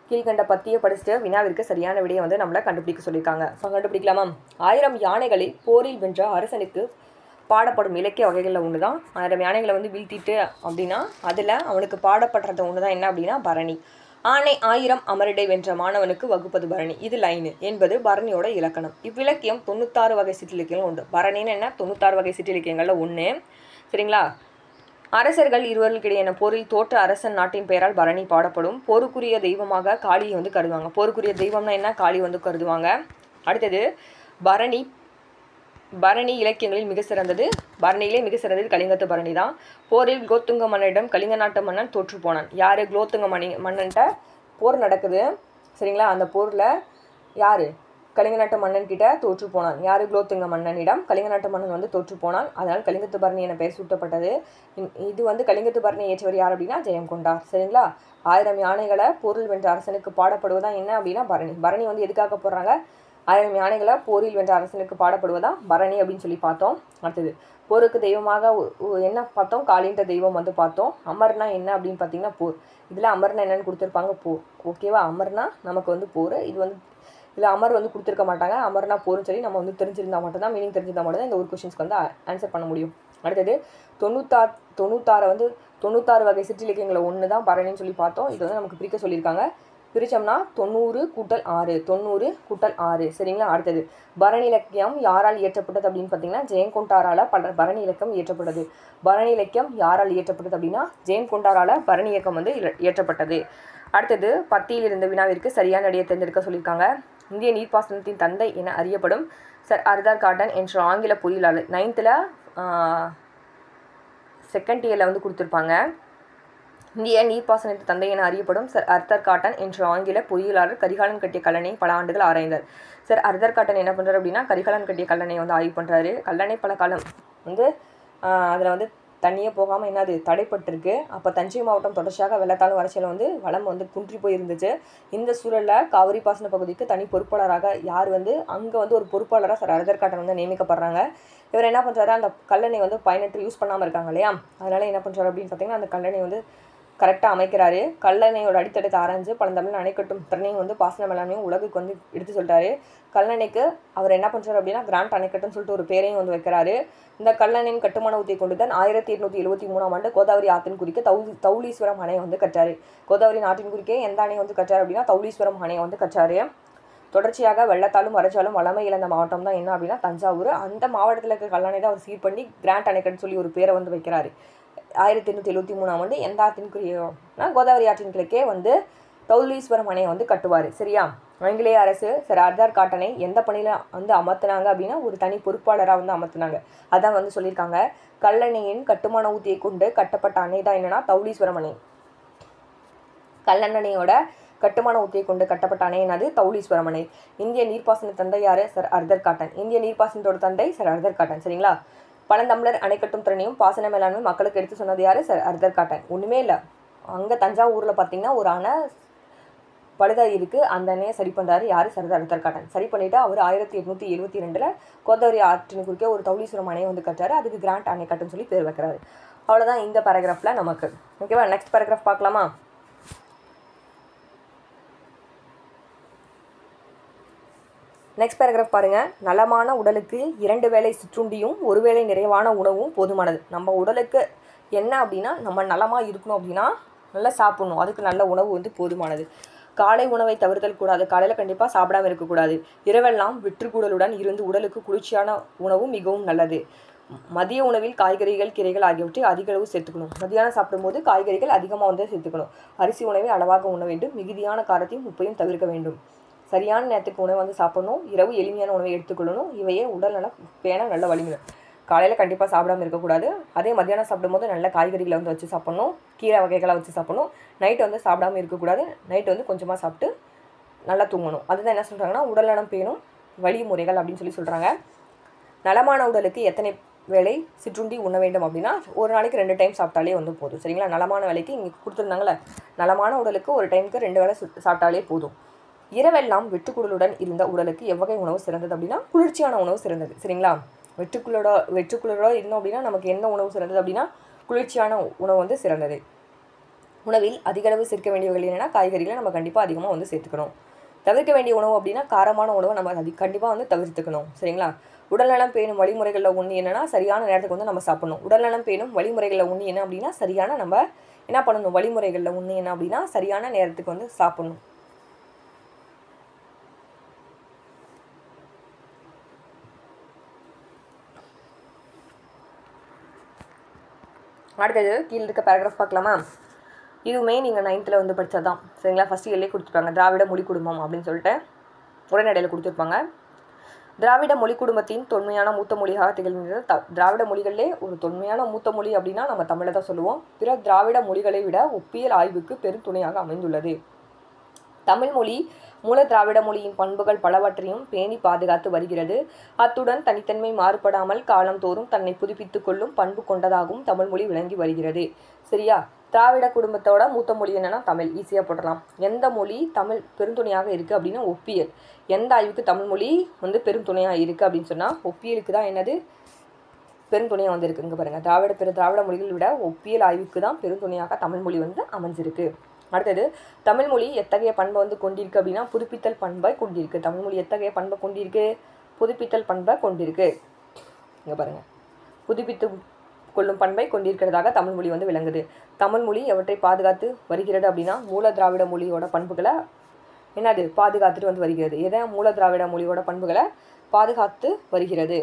கீழ்கண்ட பத்தியை படிச்சுட்டு வினாவிற்கு சரியான விடையை வந்து நம்மளை கண்டுபிடிக்க சொல்லியிருக்காங்க. கண்டுபிடிக்கலாமா? 1000 யானைகளை போரில் வென்ற அரசனுக்கு பாடப்படும் இலக்கிய வகைகளில் ஒன்று தான் 1000 யானைகளை வந்து வீழ்த்திட்டு அப்படின்னா அதில் அவனுக்கு பாடப்படுறது ஒன்று தான் என்ன அப்படின்னா பரணி. ஆனை 1000 அமரிடை வென்ற மாணவனுக்கு வகுப்பது பரணி. இது லைனு என்பது பரணியோட இலக்கணம். இவ்விலக்கியம் 96 வகை சிற்றிலக்கியங்கள் உண்டு. பரணின்னு என்ன? 96 வகை சிற்றிலக்கியங்களில் ஒன்று. சரிங்களா? அரசர்கள் இருவர்களுக்கிடையான போரில் தோற்ற அரசன் நாட்டின் பெயரால் பரணி பாடப்படும். போருக்குரிய தெய்வமாக காளியை வந்து கருதுவாங்க. போருக்குரிய தெய்வம்னா என்ன? காளி வந்து கருதுவாங்க. அடுத்தது பரணி இலக்கியங்களில் மிக சிறந்தது, பரணியிலே மிக சிறந்தது கலிங்கத்து பரணி தான். போரில் குலோத்துங்க மன்னனிடம் கலிங்க நாட்டு மன்னன் தோற்று போனான். யார்? குலோத்துங்க மன்னன்கிட்ட போர் நடக்குது. சரிங்களா? அந்த போரில் யார்? கலிங்க நாட்டு மன்னன் கிட்ட தோற்று போனான். யார்? குலோத்துங்க மன்னனிடம் கலிங்க நாட்டு மன்னன் வந்து தோற்று போனான். அதனால் கலிங்கத்து பரணி என பெயர் சூட்டப்பட்டது. இது வந்து கலிங்கத்து பரணி ஏற்றவர் யார் அப்படின்னா ஜெயம் கொண்டார். சரிங்களா? 1000 யானைகளை போரில் வென்ற அரசனுக்கு பாடப்படுவதா என்ன அப்படின்னா பரணி. பரணி வந்து எதுக்காக போடுறாங்க? 1000 யானைகளை போரில் வென்ற அரசனுக்கு பாடப்படுவதா பரணி அப்படின்னு சொல்லி பார்த்தோம். அடுத்தது போருக்கு தெய்வமாக என்ன பார்த்தோம்? காளின்ற தெய்வம் வந்து பார்த்தோம். அமர்னா என்ன அப்படின்னு பார்த்தீங்கன்னா போர். இதில் அமர்னா என்னென்னு கொடுத்துருப்பாங்க? போர். ஓகேவா? அமர்னா நமக்கு வந்து போர். இது வந்து இதில் அமர் வந்து கொடுத்துருக்க மாட்டாங்க. அமர்னா போர்னு சொல்லி நம்ம வந்து தெரிஞ்சிருந்தால் மட்டும்தான், மீனிங் தெரிஞ்சிருந்தால் மட்டும்தான் இந்த ஒரு கொஸ்டின்ஸ்க்கு வந்து ஆன்சர் பண்ண முடியும். அடுத்தது 96 வகை சிற்றிலக்கியங்களை ஒன்று தான் பரணின்னு சொல்லி பார்த்தோம். இது வந்து நமக்கு பிரிக்க சொல்லியிருக்காங்க. பிரித்தோம்னா 90 கூட்டல் 6, 90 கூட்டல் 6. சரிங்களா? அடுத்தது பரணி இலக்கியம் யாரால் இயற்றப்பட்டது அப்படின்னு பார்த்தீங்கன்னா ஜெயங்கொண்டாரால் பரணி இலக்கியம் இயற்றப்பட்டது. பரணி இலக்கியம் யாரால் இயற்றப்பட்டது அப்படின்னா ஜெயங்கொண்டாரால் பரணி இயக்கம் வந்து இயற்றப்பட்டது. அடுத்தது பத்தியில் இருந்த வினாவிற்கு சரியான விடையை தேர்ந்தெடுக்க சொல்லியிருக்காங்க. இந்திய நீர்ப்பாசனத்தின் தந்தை என அறியப்படும் சர் ஆர்தர் காட்டன் என்ற ஆங்கில பொறியியலாளர். 9th செகண்ட் இயரில் வந்து கொடுத்துருப்பாங்க. இந்திய நீர்ப்பாசனத்தின் தந்தை என அறியப்படும் சர் ஆர்தர் காட்டன் என்ற ஆங்கில பொறியியலாளர் கரிகாலன் கட்டிய கல்லணை பல ஆண்டுகள் ஆராய்ந்தார். சர் ஆர்தர் காட்டன் என்ன பண்ணுறாரு அப்படின்னா கரிகாலன் கட்டிய கல்லணை வந்து ஆய்வு பண்ணுறாரு. கல்லணை பல காலம் வந்து அதில் வந்து தண்ணியே போகாமல் என்னது தடைப்பட்டிருக்கு. அப்போ தஞ்சை மாவட்டம் தொடர்ச்சியாக வெள்ளத்தாலும் வறட்சியில் வந்து வளம் வந்து குன்றி போயிருந்துச்சு. இந்த சூழலில் காவிரி பாசன பகுதிக்கு தனி பொறுப்பாளராக யார் வந்து அங்கே வந்து ஒரு பொறுப்பாளராக சர் ஆர்தர் காட்டன் வந்து நியமிக்கப்படுறாங்க. இவர் என்ன பண்ணுறாரு? அந்த கல்லணை வந்து பயனற்று யூஸ் பண்ணாமல் இருக்காங்க இல்லையா? அதனால் என்ன பண்ணுறாரு அப்படின்னு பார்த்தீங்கன்னா அந்த கல்லணை வந்து கரெக்டாக அமைக்கிறாரு. கல்லணையோட அடித்தடத்தை ஆராய்ஞ்சு பழந்தமிழ் அணை கட்டும் திறனையும் வந்து பாசன மேலாண்மையும் உலகுக்கு வந்து எடுத்து சொல்லிட்டாரு. கல்லணைக்கு அவர் என்ன பண்ணுறாரு அப்படின்னா கிராண்ட் அணைக்கட்டுன்னு சொல்லிட்டு ஒரு பேரையும் வந்து வைக்கிறாரு. இந்த கல்லணையின் கட்டுமான உத்தியை கொண்டு தான் 1873ஆம் ஆண்டு கோதாவரி ஆற்றின் குறுக்கே தௌலீஸ்வரம் அணையை வந்து கட்டாரு. கோதாவரி நாட்டின் குறுக்கே எந்த அணையை வந்து கட்டாரு அப்படின்னா தௌலீஸ்வரம் அணையை வந்து கட்டாரு. தொடர்ச்சியாக வெள்ளத்தாலும் வறட்சியாலும் வளமை இழந்த மாவட்டம் தான் என்ன அப்படின்னா தஞ்சாவூர். அந்த மாவட்டத்தில் இருக்க கல்லணை தான் அவர் சீர் பண்ணி கிராண்ட் அணைக்கட்டுன்னு சொல்லி ஒரு பேரை வந்து வைக்கிறாரு. 1873ஆம் ஆண்டு எந்த ஆற்றின் குறுக்கேனா கோதாவரி ஆற்றின் கிழக்கே வந்து தௌலீஸ்வரம் அணையை வந்து கட்டுவார். சரியா? ஆங்கிலேய அரசு சர் ஆர்தர் காட்டனை எந்த பணியில் வந்து அமர்த்தினாங்க அப்படின்னா ஒரு தனி பொறுப்பாளராக வந்து அமர்த்தினாங்க. அதான் வந்து சொல்லியிருக்காங்க கல்லணையின் கட்டுமான ஊத்தியை கொண்டு கட்டப்பட்ட அணை தான் என்னன்னா தௌலீஸ்வரம் அணை. கல்லணையோட கட்டுமான ஊத்தியை கொண்டு கட்டப்பட்ட அணை என்னது? தௌலீஸ்வரம் அணை. இந்திய நீர்ப்பாசன தந்தை யாரு? Sir Arthur cotton. இந்திய நீர்ப்பாசனத்தோட தந்தை சர் ஆர்தர் காட்டன். சரிங்களா? பழந்தமிழர் அணை கட்டும் திறனையும் பாசன மேலாண்மை மக்களுக்கு எடுத்து சொன்னது யாரு? Sir Arthur cotton. ஒன்றுமே இல்லை, அங்கே தஞ்சாவூரில் பார்த்தீங்கன்னா ஒரு அணை பழுதாக இருக்குது. அந்த அணையை சரி பண்ணுறாரு யார்? Sir Arthur cotton. சரி பண்ணிவிட்டு அவர் 1872 கோதாவரி ஆற்றின் குறுக்கே ஒரு தௌலீஸ்வரம் அணையை வந்து கட்டுறாரு. அதுக்கு கிராண்ட் அணை கட்டுன்னு சொல்லி பேர் வைக்கிறாரு. அவ்வளோதான் இந்த பேராகிராஃபில் நமக்கு. ஓகேவா? நெக்ஸ்ட் பேராகிராஃப் பார்க்கலாமா? நெக்ஸ்ட் பேராகிராஃப் பாருங்கள். நலமான உடலுக்கு 2 வேளை சிற்றுண்டியும் 1 வேளை நிறைவான உணவும் போதுமானது. நம்ம உடலுக்கு என்ன அப்படின்னா நம்ம நலமாக இருக்கணும் அப்படின்னா நல்லா சாப்பிடணும். அதுக்கு நல்ல உணவு வந்து போதுமானது. காலை உணவை தவிர்த்தல் கூடாது. காலையில் கண்டிப்பாக சாப்பிடாமல் இருக்கக்கூடாது. இரவெல்லாம் வெற்றுக்கூடலுடன் இருந்து உடலுக்கு குளிர்ச்சியான உணவு மிகவும் நல்லது. மதிய உணவில் காய்கறிகள் கீரைகள் ஆகியவற்றை அதிக அளவு சேர்த்துக்கணும். மதியானம் சாப்பிடும்போது காய்கறிகள் அதிகமாக வந்து சேர்த்துக்கணும். அரிசி உணவை அளவாக உண்ண வேண்டும். மிகுதியான காரத்தையும் உப்பையும் தவிர்க்க வேண்டும். சரியான நேரத்துக்கு உணவு வந்து சாப்பிடணும், இரவு எளிமையான உணவை எடுத்துக்கொள்ளணும். இவையே உடல் நலம் பேண நல்ல வழிமுறை. காலையில் கண்டிப்பாக சாப்பிடாமல் இருக்கக்கூடாது. அதே மத்தியானம் சாப்பிடும்போது நல்ல காய்கறிகளை வந்து வச்சு சாப்பிட்ணும், கீரை வகைகளை வச்சு சாப்பிட்ணும். நைட்டு வந்து சாப்பிடாமல் இருக்கக்கூடாது. நைட்டு வந்து கொஞ்சமாக சாப்பிட்டு நல்லா தூங்கணும். அதுதான் என்ன சொல்கிறாங்கன்னா உடல் நலம் பேணும் வழிமுறைகள் அப்படின்னு சொல்கிறாங்க. நலமான உடலுக்கு எத்தனை வேளை சிற்றுண்டி உண்ண வேண்டும் அப்படின்னா, ஒரு நாளைக்கு 2 டைம் சாப்பிட்டாலே வந்து போதும். சரிங்களா? நலமான வேலைக்கு இங்கே கொடுத்துருந்தாங்களே, நலமான உடலுக்கு ஒரு டைமுக்கு 2 வேளை சாப்பிட்டாலே போதும். இரவெல்லாம் வெட்டுக்குடலுடன் இருந்த உடலுக்கு எவ்வகை உணவு சிறந்தது அப்படின்னா, குளிர்ச்சியான உணவு சிறந்தது. சரிங்களா? வெட்டுக்குள்ளோட இருந்தோம் அப்படின்னா நமக்கு என்ன உணவு சிறந்தது அப்படின்னா, குளிர்ச்சியான உணவு வந்து சிறந்தது. உணவில் அதிகளவு சேர்க்க வேண்டியவர்கள் என்னென்னா, காய்கறிகளை நம்ம கண்டிப்பாக அதிகமாக வந்து சேர்த்துக்கணும். தவிர்க்க வேண்டிய உணவு அப்படின்னா, காரமான உணவை நம்ம கண்டிப்பாக வந்து தவிர்த்துக்கணும். சரிங்களா? உடல்நலம் பேணும் வழிமுறைகளில் ஒன்று என்னென்னா, சரியான நேரத்துக்கு வந்து நம்ம சாப்பிடணும். உடல்நலம் பேணும் வழிமுறைகளில் ஒன்று என்ன அப்படின்னா, சரியான நம்ம என்ன பண்ணணும், வழிமுறைகளில் ஒன்று என்ன அப்படின்னா, சரியான நேரத்துக்கு வந்து சாப்பிடணும். அடுத்தது கீழே இருக்க பேராகிராஃப் பார்க்கலாமா? இதுவுமே நீங்கள் 9th வந்து படித்தது தான். சரிங்களா? ஃபஸ்ட்டு எல்லே கொடுத்துருப்பாங்க, திராவிட மொழி குடும்பம் அப்படின்னு சொல்லிட்டு உரைநடையில் கொடுத்துருப்பாங்க. திராவிட மொழி குடும்பத்தின் தொன்மையான மூத்த மொழியாக திகழ்கிறது. திராவிட மொழிகளிலே ஒரு தொன்மையான மூத்த மொழி அப்படின்னா நம்ம தமிழை தான் சொல்லுவோம். பிற திராவிட மொழிகளை விட ஒப்பியல் ஆய்வுக்கு பெரும் துணையாக அமைந்துள்ளது. தமிழ் மொழி மூல திராவிட மொழியின் பண்புகள் பலவற்றையும் பேணி பாதுகாத்து வருகிறது. அத்துடன் தனித்தன்மை மாறுபடாமல் காலந்தோறும் தன்னை புதுப்பித்துக் கொள்ளும் பண்பு கொண்டதாகவும் தமிழ் மொழி விளங்கி வருகிறது. சரியா? திராவிட குடும்பத்தோட மூத்த மொழி என்னன்னா தமிழ். ஈஸியாக போட்டலாம். எந்த மொழி தமிழ் பெருந்துணையாக இருக்குது அப்படின்னா ஒப்பியல். எந்த ஆய்வுக்கு தமிழ் மொழி வந்து பெருந்துணையாக இருக்குது அப்படின்னு சொன்னால் ஒப்பியலுக்கு தான் என்னது பெருந்துணையாக வந்து இருக்குது. இங்கே பாருங்கள், திராவிட மொழிகளை விட ஒப்பியல் ஆய்வுக்கு தான் பெருந்துணையாக தமிழ் மொழி வந்து அமைஞ்சிருக்கு. அடுத்தது, தமிழ் மொழி எத்தகைய பண்பை வந்து கொண்டிருக்கு அப்படின்னா புதுப்பித்தல் பண்பை கொண்டிருக்கு. தமிழ் மொழி எத்தகைய பண்பை கொண்டிருக்கு? புதுப்பித்தல் பண்பை கொண்டிருக்கு. இங்கே பாருங்கள், புதுப்பித்து கொள்ளும் பண்பை கொண்டிருக்கிறதாக தமிழ் மொழி வந்து விளங்குது. தமிழ் மொழி எவற்றை பாதுகாத்து வருகிறது அப்படின்னா மூல திராவிட மொழியோட பண்புகளை என்னது பாதுகாத்துட்டு வந்து வருகிறது. எதை? மூல திராவிட மொழியோட பண்புகளை பாதுகாத்து வருகிறது.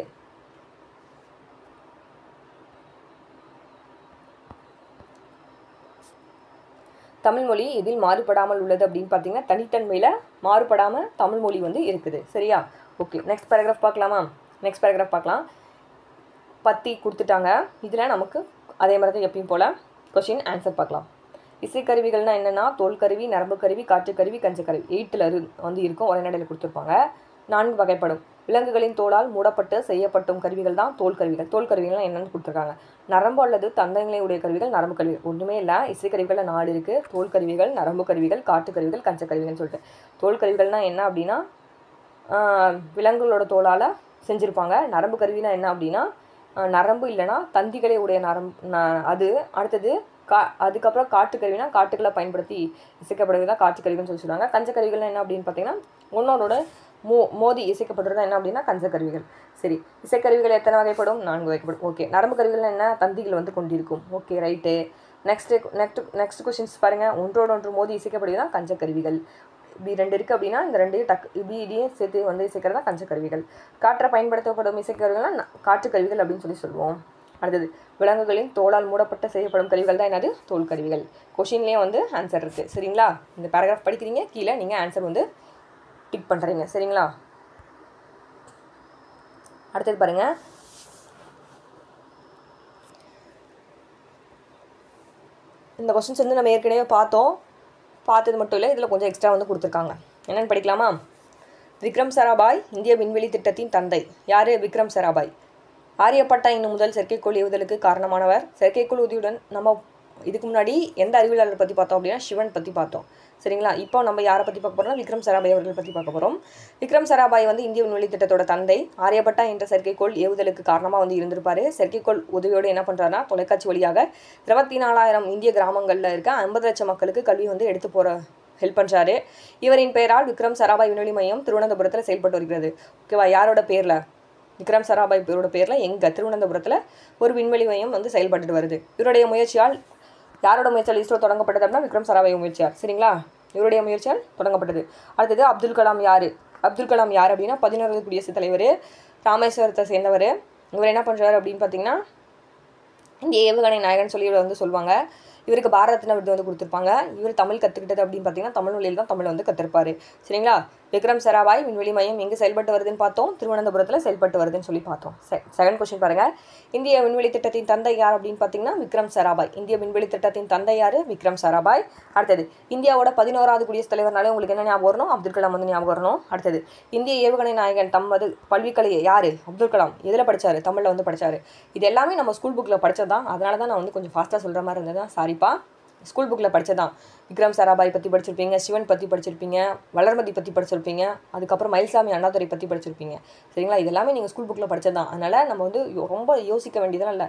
தமிழ்மொழி இதில் மாறுபடாமல் உள்ளது அப்படின்னு பார்த்தீங்கன்னா தனித்தன்மையில் மாறுபடாமல் தமிழ்மொழி வந்து இருக்குது. சரியா? ஓகே, நெக்ஸ்ட் பேராகிராஃப் பார்க்கலாமா? நெக்ஸ்ட் பேராகிராஃப் பார்க்கலாம். பத்தி கொடுத்துட்டாங்க. இதில் நமக்கு அதே மாதிரி தான் எப்பயும் போல் கொஸ்டின் ஆன்சர் பார்க்கலாம். இசைக்கருவிகள்னால் என்னென்னா தோல் கருவி, நரம்பு கருவி, காற்றுக்கருவி, கஞ்சக்கருவி. 8th வந்து இருக்கும். உரைநடையில் கொடுத்துருப்பாங்க. 4 வகைப்படும். விலங்குகளின் தோலால் மூடப்பட்டு செய்யப்படும் கருவிகள் தான் தோல் கருவிகள். தோல் கருவிகள்லாம் என்னென்னு கொடுத்துருக்காங்க. நரம்பு அல்லது தந்தங்களை உடைய கருவிகள் நரம்பு கருவிகள். ஒன்றுமே இல்லை, இசைக்கருவிகளில் 4 இருக்குது. தோல் கருவிகள், நரம்பு கருவிகள், காட்டுக்கருவிகள், கஞ்சக்கருவிகள்னு சொல்லிட்டு. தோல் கருவிகள்னால் என்ன அப்படின்னா விலங்குகளோட தோலால் செஞ்சுருப்பாங்க. நரம்பு கருவினா என்ன அப்படின்னா நரம்பு இல்லைனா தந்திகளை உடைய அது. அடுத்தது அதுக்கப்புறம் காட்டுக்கருவினா காட்டுக்களை பயன்படுத்தி இசைக்கப்படுவது தான் காட்டுக்கருவிகள்னு சொல்லி சொல்லுவாங்க. கஞ்சக்கருவிகள்னா என்ன அப்படின்னு பார்த்தீங்கன்னா ஒன்னோட மோதி இசைக்கப்படுறது என்ன அப்படின்னா கஞ்சக்கருவிகள். சரி, இசைக்கருவிகள் எத்தனை வகைப்படும்? 4 வகைப்படும். ஓகே, நரம்பு கருவிகள் என்ன? தந்திகள் வந்து கொண்டிருக்கும். Okay, right. நெக்ஸ்ட் கொஸ்டின்ஸ் பாருங்கள். ஒன்றோடு மோதி இசைக்கப்படுவது தான் கஞ்சக்கருவிகள். இப்படி 2 இருக்குது அப்படின்னா இந்த 2 இதையும் சேர்த்து வந்து இசைக்கிறது தான் கஞ்சக்கருவிகள். காற்றை பயன்படுத்தப்படும் இசைக்கருவிகள்னா காற்றுக்கருவிகள் அப்படின்னு சொல்லுவோம். அடுத்தது, விலங்குகளின் தோலால் மூடப்பட்ட செய்யப்படும் கருவிகள் தான் என்னது? தோல் கருவிகள். கொஷின்லேயே வந்து ஆன்சர் இருக்குது. சரிங்களா? இந்த பேராகிராஃப் படிக்கிறீங்க, கீழே நீங்கள் ஆன்சர் வந்து டிக் பண்ணுறீங்க. சரிங்களா? அடுத்தது பாருங்கள், இந்த கொஸ்டின்ஸ் வந்து நம்ம ஏற்கனவே பார்த்தது மட்டும் இல்லை, இதில் கொஞ்சம் எக்ஸ்ட்ரா வந்து கொடுத்துருக்காங்க. என்னென்னு படிக்கலாமா? விக்ரம் சாராபாய் இந்திய விண்வெளி திட்டத்தின் தந்தை. யார்? விக்ரம் சாராபாய். ஆரியப்பட்டா இன்னும் முதல் செயற்கைக்கோள் ஏவுதலுக்கு காரணமானவர். செயற்கைக்கோள் உதவியுடன் நம்ம இதுக்கு முன்னாடி எந்த அறிவியலாளர் பற்றி பார்த்தோம் அப்படின்னா சிவன் பற்றி பார்த்தோம். சரிங்களா? இப்போ நம்ம யாரை பற்றி பார்க்க போகிறோம்னா விக்ரம் சாராபாய் அவர்கள் பற்றி பார்க்க போகிறோம். விக்ரம் சாராபாய் வந்து இந்திய விண்வெளி திட்டத்தோட தந்தை. ஆரியப்பட்டா என்ற செயற்கைக்கோள் ஏவுதலுக்கு காரணமாக வந்து இருந்திருப்பார். செயற்கைக்கோள் உதவியோடு என்ன பண்ணுறாருன்னா தொலைக்காட்சி வழியாக 24,000 இந்திய கிராமங்களில் இருக்க 50 லட்சம் மக்களுக்கு கல்வி வந்து எடுத்து போகிற ஹெல்ப் பண்ணுறாரு. இவரின் பெயரால் விக்ரம் சாராபாய் விண்வெளி மையம் திருவனந்தபுரத்தில் செயல்பட்டு வருகிறது. ஓகேவா? யாரோட பேரில்? விக்ரம் சாராபாய் இவரோட பேரில் எங்கள் திருவனந்தபுரத்தில் ஒரு விண்வெளி மையம் வந்து செயல்பட்டு வருது. இவருடைய முயற்சியால் யாரோட முயற்சியால் இஸ்ரோ தொடங்கப்பட்டது அப்படின்னா விக்ரம் சாராபாய் முயற்சியால். சரிங்களா? இவருடைய முயற்சியால் தொடங்கப்பட்டது. அடுத்தது, அப்துல் கலாம் யார்? அப்துல் கலாம் யார் அப்படின்னா 11வது குடியரசுத் தலைவர், ராமேஸ்வரத்தை சேர்ந்தவர். இவர் என்ன பண்ணுறாரு அப்படின்னு பார்த்தீங்கன்னா இந்திய ஏவுகணை நாயகன் சொல்லி இவர் வந்து சொல்லுவாங்க. இவருக்கு பாரத ரத்னா விருது வந்து கொடுத்துருப்பாங்க. இவர் தமிழ் கற்றுக்கிட்டது அப்படின்னு பார்த்தீங்கன்னா தமிழ் மொழியில் தான் தமிழ் வந்து கற்றுருப்பார். சரிங்களா? விக்ரம் சாராபாய் விண்வெளி மையம் எங்கே செயல்பட்டு வருதுன்னு பார்த்தோம், திருவனந்தபுரத்தில் செயல்பட்டு வருதுன்னு சொல்லி பார்த்தோம். செகண்ட் கொஸ்டின் பாருங்கள், இந்திய விண்வெளி திட்டத்தின் தந்தை யார் அப்படின்னு பார்த்தீங்கன்னா விக்ரம் சாராபாய். இந்திய விண்வெளி திட்டத்தின் தந்தை யார்? விக்ரம் சாராபாய். அடுத்தது, இந்தியாவோட 11வது குடியரசுத் தலைவர்னாலே உங்களுக்கு என்ன ஞாபகம் வரணும்? அப்துல் கலாம் வந்து ஞாபகம் வரணும். அடுத்தது, இந்திய ஏவுகணை நாயகன் தமது கல்விக்கலையை யார்? அப்துல் கலாம். எதில் படித்தார்? தமிழில் வந்து படித்தார். இது எல்லாமே நம்ம ஸ்கூல் புக்கில் படித்தது தான், அதனால தான் நான் வந்து கொஞ்சம் ஃபாஸ்ட்டாக சொல்கிற மாதிரி இருந்தது தான், சாரிப்பா. ஸ்கூல் புக்கில் படித்ததான். விக்ரம் சாராபாய் பற்றி படிச்சிருப்பீங்க, சிவன் பற்றி படிச்சிருப்பீங்க, வளர்மதி பற்றி படிச்சிருப்பீங்க, அதுக்கப்புறம் மயில்சாமி அண்ணாதுரை பற்றி படிச்சிருப்பீங்க. சரிங்களா? இது எல்லாமே நீங்கள் ஸ்கூல் புக்கில் படித்ததான். அதனால் நம்ம வந்து ரொம்ப யோசிக்க வேண்டியதெல்லாம் இல்லை.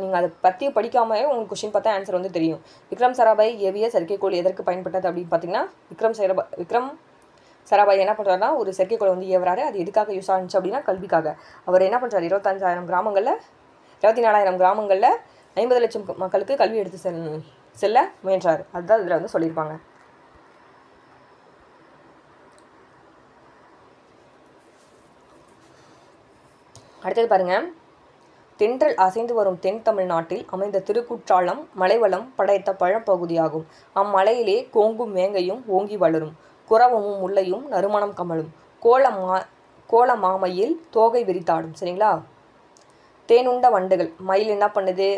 நீங்கள் அதை பற்றி படிக்காமலே உங்களுக்கு கொஸ்டின் பார்த்தா ஆன்சர் வந்து தெரியும். விக்ரம் சாராபாய் ஏவிய செயற்கைக்கோள் எதற்கு பயன்பட்டது அப்படின்னு பார்த்தீங்கன்னா, விக்ரம் சாராபாய் என்ன பண்ணுறாருன்னா ஒரு செயற்கைக்கோளை வந்து ஏவுறாரு. அது எதுக்காக யூஸ் ஆனிச்சு அப்படின்னா கல்விக்காக. அவர் என்ன பண்ணுறாரு, 24,000 கிராமங்களில் 50 லட்சம் மக்களுக்கு கல்வி எடுத்து செல்ல முயன்றார். அதுதான் இதில் வந்து சொல்லியிருப்பாங்க. அடுத்தது பாருங்க, தென்றல் அசைந்து வரும் தென் தமிழ்நாட்டில் அமைந்த திருக்குற்றாலம் மலைவளம் படைத்த பழப்பகுதியாகும். அம்மலையிலே கோங்கும் வேங்கையும் ஓங்கி வளரும், குரவமும் முல்லையும் நறுமணம் கமலும், கோலமாமையில் தோகை விரித்தாடும். சரிங்களா? தேனுண்ட வண்டுகள், மயில் என்ன பண்ணுது,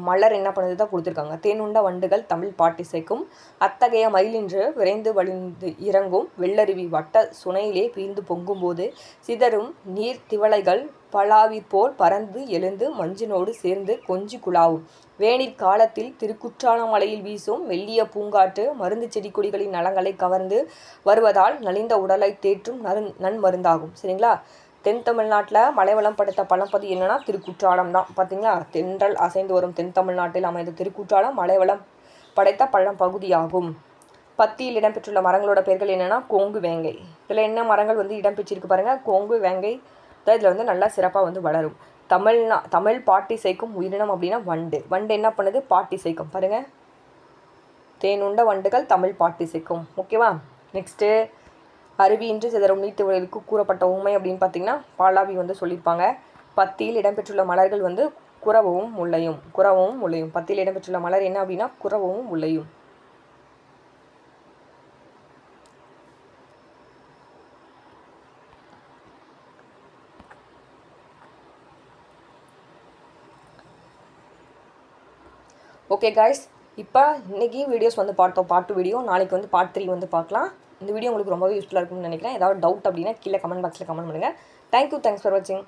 மலர் என்ன பண்ணுது தான் கொடுத்துருக்காங்க. தேனுண்ட வண்டுகள் தமிழ் பாட்டிசைக்கும், அத்தகைய மயிலின்று விரைந்து வழிந்து இறங்கும் வெள்ளருவி வட்ட சுனையிலே பீழ்ந்து பொங்கும்போது சிதறும் நீர் திவளைகள் பலாவிற்போல் பறந்து எழுந்து மஞ்சினோடு சேர்ந்து கொஞ்சி குழாவும். வேணிற் காலத்தில் திருக்குற்றாலம் மலையில் வீசும் மெல்லிய பூங்காற்று மருந்து செடி கொடிகளின் நலங்களை கவர்ந்து வருவதால் நலிந்த உடலை தேற்றும் நன்மருந்தாகும். சரிங்களா? தென் தமிழ்நாட்டில் மலைவளம் படைத்த பழம்பதி என்னன்னா திருக்குற்றாலம் தான். பார்த்தீங்களா? தென்றல் அசைந்து வரும் தென் தமிழ்நாட்டில் அமைந்த திருக்குற்றாலம் மலைவளம் படைத்த பழம்பகுதியாகும். பத்தியில் இடம்பெற்றுள்ள மரங்களோட பெயர்கள் என்னென்னா கோங்கு வேங்கை. இதில் என்ன மரங்கள் வந்து இடம்பெற்றிருக்கு பாருங்கள், கோங்கு வேங்கை தான் இதில் வந்து நல்லா சிறப்பாக வந்து வளரும். தமிழ் பாட்டி சேர்க்கும் உயிரினம் அப்படின்னா வண்டு. வண்டு என்ன பண்ணுது, பாட்டி சேர்க்கும். பாருங்கள், தேனுண்ட வண்டுகள் தமிழ் பாட்டி சேர்க்கும். ஓகேவா? நெக்ஸ்ட்டு, அருவியின்றி சிதறும் நீர்த்திவளைகளுக்கு கூறப்பட்ட உண்மை அப்படின்னு பார்த்தீங்கன்னா பாலாவி வந்து சொல்லியிருப்பாங்க. பத்தியில் இடம்பெற்றுள்ள மலர்கள் வந்து குரவவும் முல்லையும். பத்தியில் இடம்பெற்றுள்ள மலர் என்ன அப்படின்னா குரவவும் முல்லையும். ஓகே காய்ஸ், இப்போ இன்றைக்கி வீடியோஸ் வந்து பார்த்தோம், பார்ட் 2 வீடியோ. நாளைக்கு வந்து பார்ட் 3 வந்து பார்க்கலாம். இந்த வீடியோ உங்களுக்கு ரொம்பவே யூஸ்ஃபுல்லாக இருக்கும்னு நினைக்கிறேன். ஏதாவது டவுட் அப்படின்னா கீழே கமெண்ட் பாக்ஸில் கமெண்ட் பண்ணுங்கள். தேங்க்யூ, தேங்க்ஸ் ஃபார் வாட்சிங்.